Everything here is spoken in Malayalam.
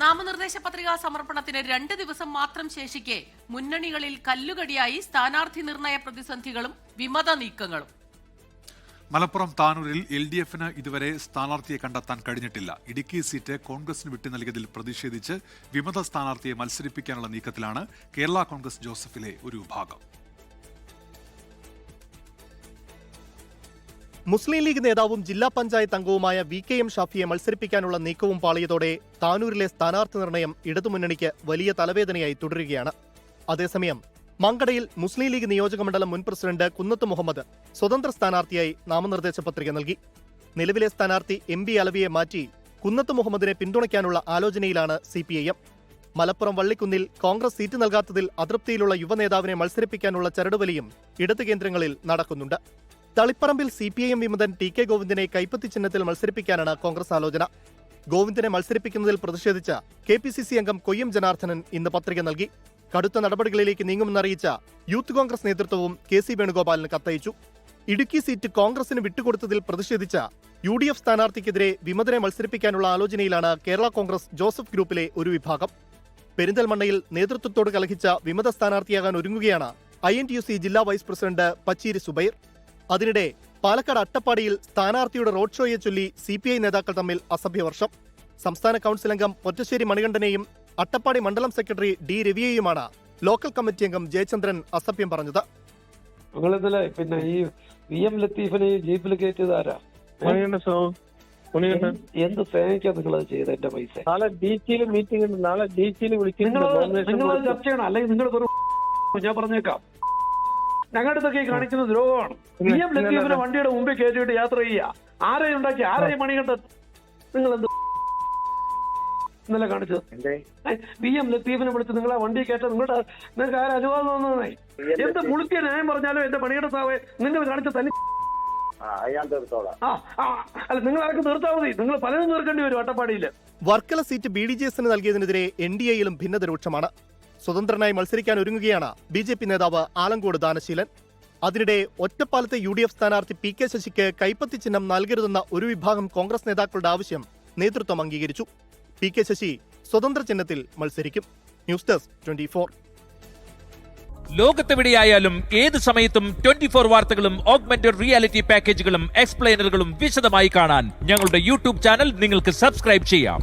നാമനിർദ്ദേശ പത്രികാ സമർപ്പണത്തിന് 2 ദിവസം മാത്രം ശേഷിക്കെ മുന്നണികളിൽ കല്ലുകടിയായി സ്ഥാനാർത്ഥി നിർണയ പ്രതിസന്ധികളും വിമത നീക്കങ്ങളും. മലപ്പുറം താനൂരിൽ LDF-ന് ഇതുവരെ സ്ഥാനാർത്ഥിയെ കണ്ടെത്താൻ കഴിഞ്ഞിട്ടില്ല. ഇടുക്കി സീറ്റ് കോൺഗ്രസിന് വിട്ടു നൽകിയതിൽ പ്രതിഷേധിച്ച് വിമത സ്ഥാനാർത്ഥിയെ മത്സരിപ്പിക്കാനുള്ള നീക്കത്തിലാണ് കേരള കോൺഗ്രസ് ജോസഫിലെ ഒരു വിഭാഗം. മുസ്ലിം ലീഗ് നേതാവും ജില്ലാ പഞ്ചായത്ത് അംഗവുമായ VKM ഷാഫിയെ മത്സരിപ്പിക്കാനുള്ള നീക്കവും പാളിയതോടെ താനൂരിലെ സ്ഥാനാർത്ഥി നിർണയം ഇടതുമുന്നണിക്ക് വലിയ തലവേദനയായി തുടരുകയാണ്. അതേസമയം മങ്കടയിൽ മുസ്ലിം ലീഗ് നിയോജകമണ്ഡലം മുൻ പ്രസിഡന്റ് കുന്നത്ത് മുഹമ്മദ് സ്വതന്ത്ര സ്ഥാനാർത്ഥിയായി നാമനിർദ്ദേശ പത്രിക നൽകി. നിലവിലെ സ്ഥാനാർത്ഥി MB അലവിയെ മാറ്റി കുന്നത്ത് മുഹമ്മദിനെ പിന്തുണയ്ക്കാനുള്ള ആലോചനയിലാണ് CPIM. മലപ്പുറം വള്ളിക്കുന്നിൽ കോൺഗ്രസ് സീറ്റ് നൽകാത്തതിൽ അതൃപ്തിയിലുള്ള യുവനേതാവിനെ മത്സരിപ്പിക്കാനുള്ള ചരടുവലിയും ഇടത് കേന്ദ്രങ്ങളിൽ നടക്കുന്നുണ്ട്. തളിപ്പറമ്പിൽ CPIM വിമതൻ TK ഗോവിന്ദനെ കൈപ്പത്തി ചിഹ്നത്തിൽ മത്സരിപ്പിക്കാനാണ് കോൺഗ്രസ് ആലോചന. ഗോവിന്ദനെ മത്സരിപ്പിക്കുന്നതിൽ പ്രതിഷേധിച്ച KPCC അംഗം കൊയ്യം ജനാർദ്ദനൻ ഇന്ന് പത്രിക നൽകി. കടുത്ത നടപടികളിലേക്ക് നീങ്ങുമെന്നറിയിച്ച യൂത്ത് കോൺഗ്രസ് നേതൃത്വവും KC വേണുഗോപാലിന് കത്തയച്ചു. ഇടുക്കി സീറ്റ് കോൺഗ്രസിന് വിട്ടുകൊടുത്തതിൽ പ്രതിഷേധിച്ച UDF സ്ഥാനാർത്ഥിക്കെതിരെ വിമതനെ മത്സരിപ്പിക്കാനുള്ള ആലോചനയിലാണ് കേരള കോൺഗ്രസ് ജോസഫ് ഗ്രൂപ്പിലെ ഒരു വിഭാഗം. പെരിന്തൽമണ്ണയിൽ നേതൃത്വത്തോട് കലഹിച്ച വിമത സ്ഥാനാർത്ഥിയാകാൻ ഒരുങ്ങുകയാണ് INTUC ജില്ലാ വൈസ് പ്രസിഡന്റ് പച്ചീരി സുബൈർ. അതിനിടെ പാലക്കാട് അട്ടപ്പാടിയിൽ സ്ഥാനാർത്ഥിയുടെ റോഡ് ഷോയെ ചൊല്ലി CPI നേതാക്കൾ തമ്മിൽ അസഭ്യവർഷം. സംസ്ഥാന കൌൺസിൽ അംഗം പൊറ്റശ്ശേരി മണികണ്ഠനെയും അട്ടപ്പാടി മണ്ഡലം സെക്രട്ടറി D രവിയെയുമാണ് ലോക്കൽ കമ്മിറ്റി അംഗം ജയചന്ദ്രൻ അസഭ്യം പറഞ്ഞത്. പിന്നെ ഈ VM ലത്തീഫിനെ ജീപ്പിൽ കയറ്റിയത് ആരാ? എന്ത് സേനയ്ക്കാ നിങ്ങളത് ചെയ്ത്? എന്റെ പൈസ നാളെ DC മീറ്റിംഗ് ഉണ്ട്. നാളെ DC നിങ്ങൾ ചർച്ച ചെയ്യണം. അല്ലെങ്കിൽ നിങ്ങൾ ഞാൻ പറഞ്ഞേക്കാം, ഞങ്ങളുടെ ഇതൊക്കെ കാണിക്കുന്ന ദ്രോഹമാണ്. VM ലത്തീഫിനെ വണ്ടിയുടെ മുമ്പിൽ കയറ്റിയിട്ട് യാത്ര ചെയ്യുക. ആരെയും ഉണ്ടാക്കി ആരെയും മണികണ്ഠൻ നിങ്ങൾ എന്ത് ഇന്നലെ കാണിച്ചത്? VM ലത്തീഫിനെ വിളിച്ച് നിങ്ങളെ വണ്ടി കയറ്റാൻ നിങ്ങൾക്ക് ആരും അനുവാദം തോന്നുന്നതായി? എന്ത് മുളുക്കിയ ന്യായം പറഞ്ഞാലും എന്റെ മണികണ്ഠൻ സാവേ നിങ്ങൾ കാണിച്ച തല്ലി അല്ല, നിങ്ങൾ ആർക്ക് തീർത്താൽ മതി. നിങ്ങൾ പലതും തീർക്കേണ്ടി വരും അട്ടപ്പാടിയില്. വർക്കല സീറ്റ് BDJSന് നൽകിയതിനെതിരെ NDAയിലും ഭിന്നത രൂക്ഷമാണ്. സ്വതന്ത്രനായി മത്സരിക്കാൻ ഒരുങ്ങുകയാണ് BJP നേതാവ് ആലങ്കോട് ദാനശീലൻ. അതിനിടെ ഒറ്റപ്പാലത്തെ UDF സ്ഥാനാർത്ഥി PK ശശിക്ക് കൈപ്പത്തി ചിഹ്നം നൽകരുതെന്ന ഒരു വിഭാഗം കോൺഗ്രസ് നേതാക്കളുടെ ആവശ്യം നേതൃത്വം അംഗീകരിച്ചു. PK ശശി സ്വതന്ത്ര ചിഹ്നത്തിൽ മത്സരിക്കും. News desk 24. ലോകത്തെവിടെയായാലും ഏത് സമയത്തും 24 വാർത്തകളും ഓഗ്മെന്റഡ് റിയാലിറ്റി പാക്കേജുകളും എക്സ്പ്ലെയിനറുകളും വിശദമായി കാണാൻ ഞങ്ങളുടെ YouTube ചാനൽ നിങ്ങൾക്ക് സബ്സ്ക്രൈബ് ചെയ്യാം.